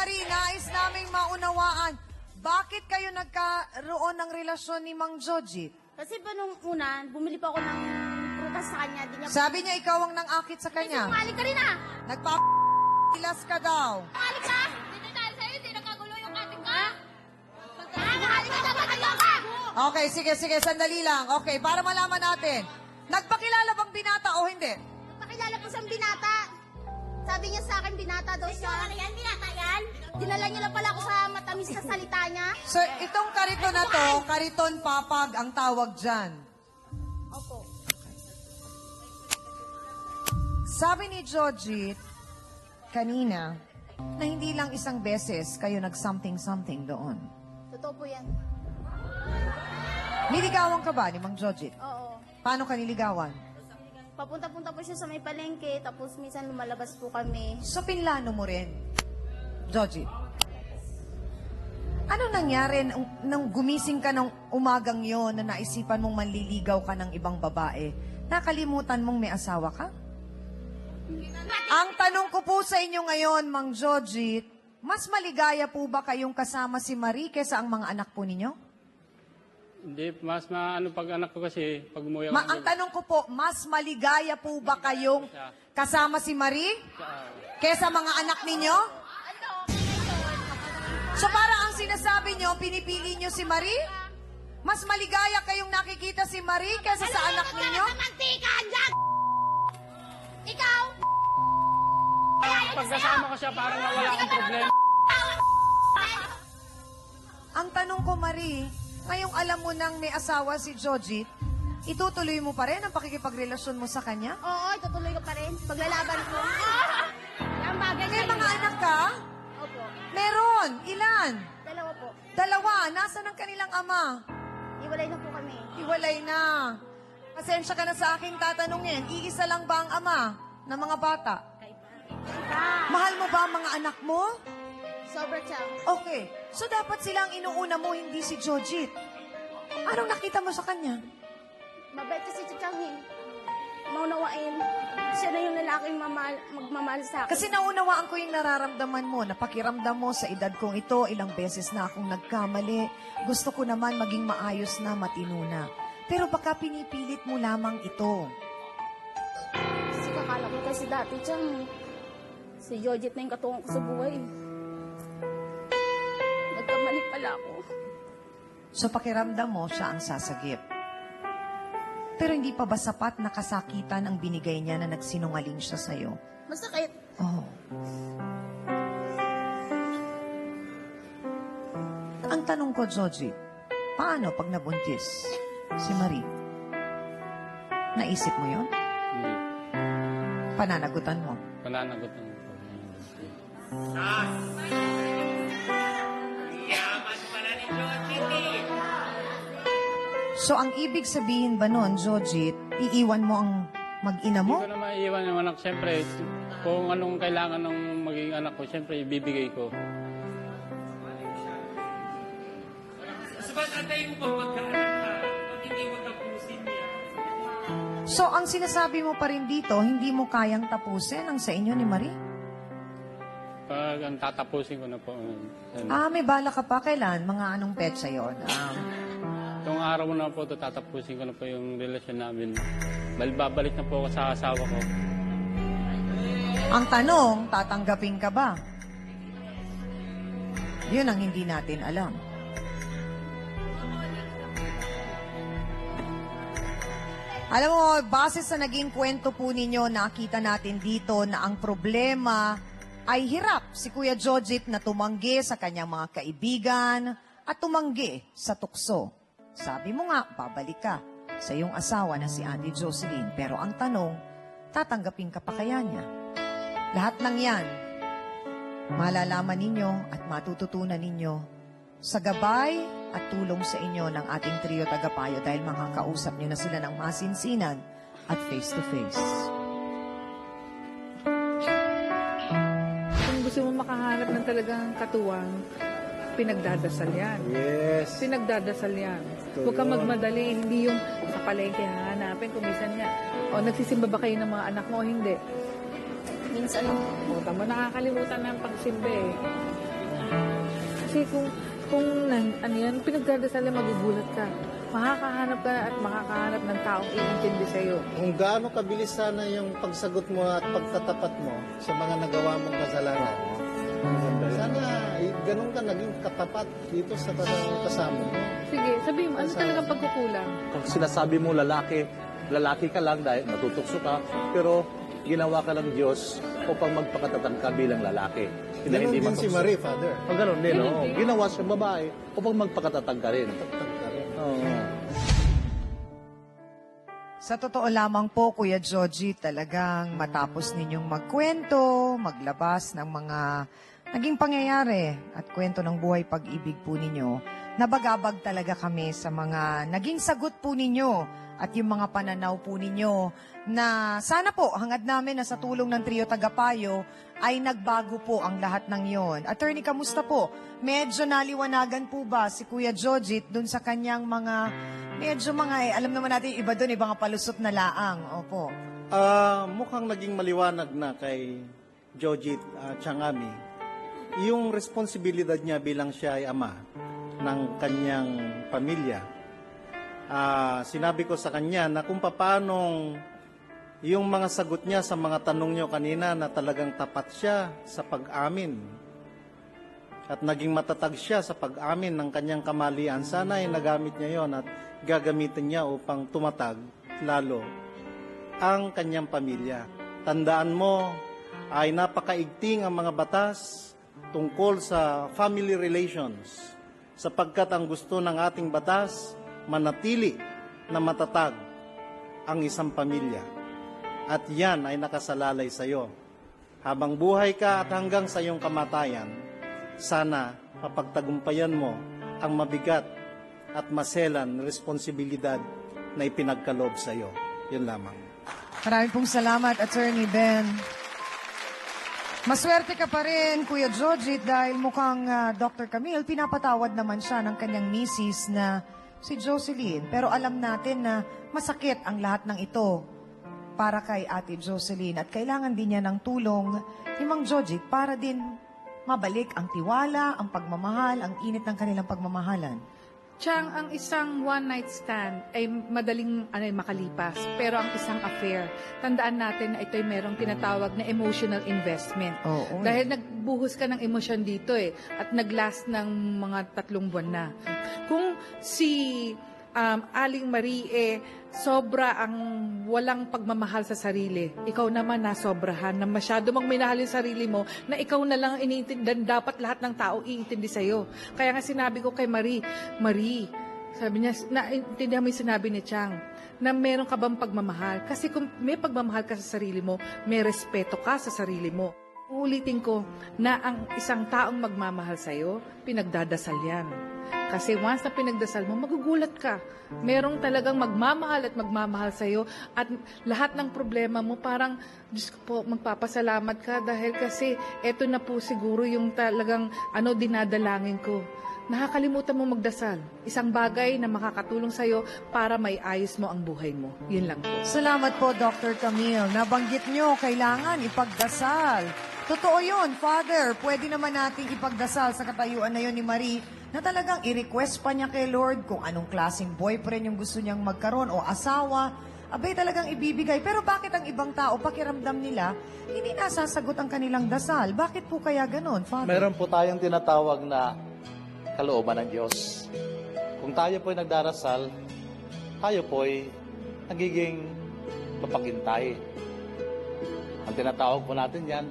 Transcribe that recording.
Marie, nais naming maunawaan, bakit kayo nagkaroon ng relasyon ni Mang Jojit? Kasi pa nung una, bumili pa ako ng prutas sa kanya. Di niya... Sabi niya ikaw ang nang-akit sa kanya. Sinungaling ka rin ah! Nagpa-ilas ka daw. Sinungaling ka! Hindi dahil sa'yo, hindi nakagulo yung ating ka. Sinungaling ka dapat ang ka! Okay, sige, sandali lang. Okay, para malaman natin. Nagpakilala bang binata o hindi? Pakilala po siyang binata. Sabi niya sa akin, binata daw siya. Ano yan? Binata yan? Dinala niya lang pala ako sa matamis na salita niya. So, itong kariton na to, kariton papag ang tawag dyan. Opo. Sabi ni Jojit kanina na hindi lang isang beses kayo nag-something-something doon. Totoo po yan. Niligawan ka ba ni Mang Jojit? Oo. Paano ka niligawan? Papunta-punta po siya sa may palengke, tapos minsan lumalabas po kami. So, pinlano mo rin, Jojit? Ano nangyari nang gumising ka ng umagang yon na naisipan mong manliligaw ka ng ibang babae? Nakalimutan mong may asawa ka? Ang tanong ko po sa inyo ngayon, Mang Jojit, mas maligaya po ba kayong kasama si Marie kesa ang mga anak po ninyo? Hindi, mas maano pag anak ko kasi, pag umuwi ako. Ang tanong ko po, mas maligaya po ba kayong kasama si Marie kesa mga anak ninyo? So para ang sinasabi nyo, pinipili nyo si Marie? Mas maligaya kayong nakikita si Marie kesa sa anak ninyo? Ikaw! Pagkasama ko siya, parang wala akong problema. Ang tanong ko, Marie, ngayong alam mo nang may asawa si Jojit, itutuloy mo pa rin ang pakikipagrelasyon mo sa kanya? Oo, itutuloy ko pa rin. Paglalaban ko. Ang bagay May mga anak ka? Opo. Meron. Ilan? Dalawa po. Dalawa. Nasaan ang kanilang ama? Iwalay na po kami. Hiwalay na. Pasensya ka na sa aking tatanungin. Iisa lang ba ang ama ng mga bata? Mahal mo ba ang mga anak mo? Sobrang siya. Okay. So dapat silang inuuna mo, hindi si Jojit. Anong nakita mo sa kanya? Mabait kasi si Changhin. Maunawain. Siya na yung lalaking magmamahal sa akin. Kasi naunawaan ko yung nararamdaman mo, napakiramdam mo sa edad kong ito, ilang beses na akong nagkamali. Gusto ko naman maging maayos na, matino na. Pero baka pinipilit mo lamang ito. Kasi kakala ko kasi dati Chang. Si Jojit na yung katungan ko sa buhay. Nagkamali pala ako. So pakiramdam mo, siya ang sasagip. Pero hindi pa ba sapat na kasakitan ang binigay niya na nagsinungaling siya sa'yo? Masakit. Oh. Ang tanong ko, Joji, paano pag nabuntis si Marie? Naisip mo yon? Hindi. Pananagutan mo? Pananagutan ko. So, ang ibig sabihin ba nun, Jojit, iiwan mo ang mag-ina mo? Hindi ko na maiiwan yung anak. Siyempre, kung anong kailangan ng maging anak ko, siyempre, ibibigay ko. Sabat antayin mo pa pagkaanak ka, pag hindi mo tapusin niya. So, ang sinasabi mo pa rin dito, hindi mo kayang tapusin ang sa inyo ni Marie? Pag ang tatapusin ko na po. May bala ka pa. Kailan? Mga anong petsa yun? Itong araw na po ito, tatapusin ko na po yung relasyon namin. Babalik na po ako sa asawa ko. Ang tanong, tatanggapin ka ba? Yun ang hindi natin alam. Alam mo, base sa naging kwento po ninyo, nakita natin dito na ang problema ay hirap si Kuya Jojit na tumanggi sa kanyang mga kaibigan at tumanggi sa tukso. Sabi mo nga, babalik ka sa iyong asawa na si Auntie Jocelyn. Pero ang tanong, tatanggapin ka pa kaya niya? Lahat ng yan, malalaman ninyo at matututunan ninyo sa gabay at tulong sa inyo ng ating trio tagapayo dahil makakausap nyo na sila ng masinsinan at face-to-face. Kung gusto mo makahanap ng talagang katuwang, pinagdadasal yan. Yes. Pinagdadasal yan. Huwag kang magmadali. Hindi yung sa palengke hahanapin kung minsan nga. O nagsisimba ba kayo ng mga anak mo o hindi? Minsan, O tama, nakakalimutan na ang pagsimba eh. Kasi kung ano yan, pinagdadasal na magugulat ka. Makakahanap ka at makakahanap ng taong iintindi sa'yo. Kung gaano kabilis sana yung pagsagot mo at pagtatapat mo sa mga nagawa mong kasalanan. Sana ganun ka naging katapat dito sa kasama mo. Sige, sabihin mo, ano talagang pagkukulang? Kung sinasabi mo lalaki ka lang dahil natutukso ka, pero ginawa ka ng Diyos upang magpakatatag ka bilang lalaki. Ganun din si matukso. Marie, Father. O ganun din, oo. Ginawa siyang babae upang magpakatatag ka rin. Oo. Sa totoo lamang po, Kuya Joji, talagang matapos ninyong magkwento, maglabas ng mga naging pangyayari at kwento ng buhay pag-ibig po ninyo, nabagabag talaga kami sa mga naging sagot po ninyo at yung mga pananaw po ninyo na sana po hangad namin na sa tulong ng Trio Tagapayo ay nagbago po ang lahat ng yon. Attorney, kamusta po? Medyo naliwanagan po ba si Kuya Jojit dun sa kanyang mga, alam naman natin iba dun, ibang palusot na laang. Opo. Mukhang naging maliwanag na kay Jojit Changami yung responsibilidad niya bilang siya ay ama ng kanyang pamilya. Sinabi ko sa kanya na kung paanong yung mga sagot niya sa mga tanong niyo kanina na talagang tapat siya sa pag-amin at naging matatag siya sa pag-amin ng kanyang kamalian, sana ay nagamit niya yon at gagamitin niya upang tumatag lalo ang kanyang pamilya. Tandaan mo ay napakaigting ang mga batas tungkol sa family relations sapagkat ang gusto ng ating batas manatili na matatag ang isang pamilya. At yan ay nakasalalay sa iyo. Habang buhay ka at hanggang sa iyong kamatayan, sana mapagtagumpayan mo ang mabigat at maselan na responsibilidad na ipinagkaloob sa iyo. Yun lamang. Maraming pong salamat, Attorney Ben. Maswerte ka pa rin, Kuya Jojit, dahil mukhang Dr. Camille, pinapatawad naman siya ng kanyang misis na si Jocelyn. Pero alam natin na masakit ang lahat ng ito para kay Ate Jocelyn at kailangan din niya ng tulong ni Mang Jojit para din mabalik ang tiwala, ang pagmamahal, ang init ng kanilang pagmamahalan. Chang, ang isang one-night stand ay madaling makalipas. Pero ang isang affair, tandaan natin na ito'y merong tinatawag na emotional investment. Oo. Dahil nagbuhos ka ng emosyon dito at naglast ng mga 3 buwan na. Kung si Aling Marie sobra ang walang pagmamahal sa sarili. Ikaw naman nasobrahan na masyado mong minahal yung sarili mo na ikaw na lang iniintindihan. Dapat lahat ng tao iintindi sa'yo. Kaya nga sinabi ko kay Marie, sabi niya, naintindihan mo yung sinabi ni Chang, na meron ka bang pagmamahal? Kasi kung may pagmamahal ka sa sarili mo, may respeto ka sa sarili mo. Uulitin ko na ang isang taong magmamahal sa'yo, pinagdadasal yan. Kasi once na pinagdasal mo, magugulat ka. Merong talagang magmamahal at magmamahal sa'yo at lahat ng problema mo parang, Diyos ko po, magpapasalamat ka dahil kasi eto na po siguro yung talagang dinadalangin ko. Nakakalimutan mo magdasal. Isang bagay na makakatulong sa'yo para may ayos mo ang buhay mo. Yun lang po. Salamat po, Dr. Camille. Nabanggit nyo, kailangan ipagdasal. Totoo yun, Father. Pwede naman nating ipagdasal sa katayuan na yun ni Marie na talagang i-request pa niya kay Lord kung anong klaseng boyfriend yung gusto niyang magkaroon o asawa. Abay talagang ibibigay. Pero bakit ang ibang tao, pakiramdam nila, hindi nasasagot ang kanilang dasal? Bakit po kaya ganon, Father? Meron po tayong tinatawag na kalooban ng Diyos. Kung tayo po'y nagdarasal, tayo po'y nagiging mapakintay. Ang tinatawag po natin yan,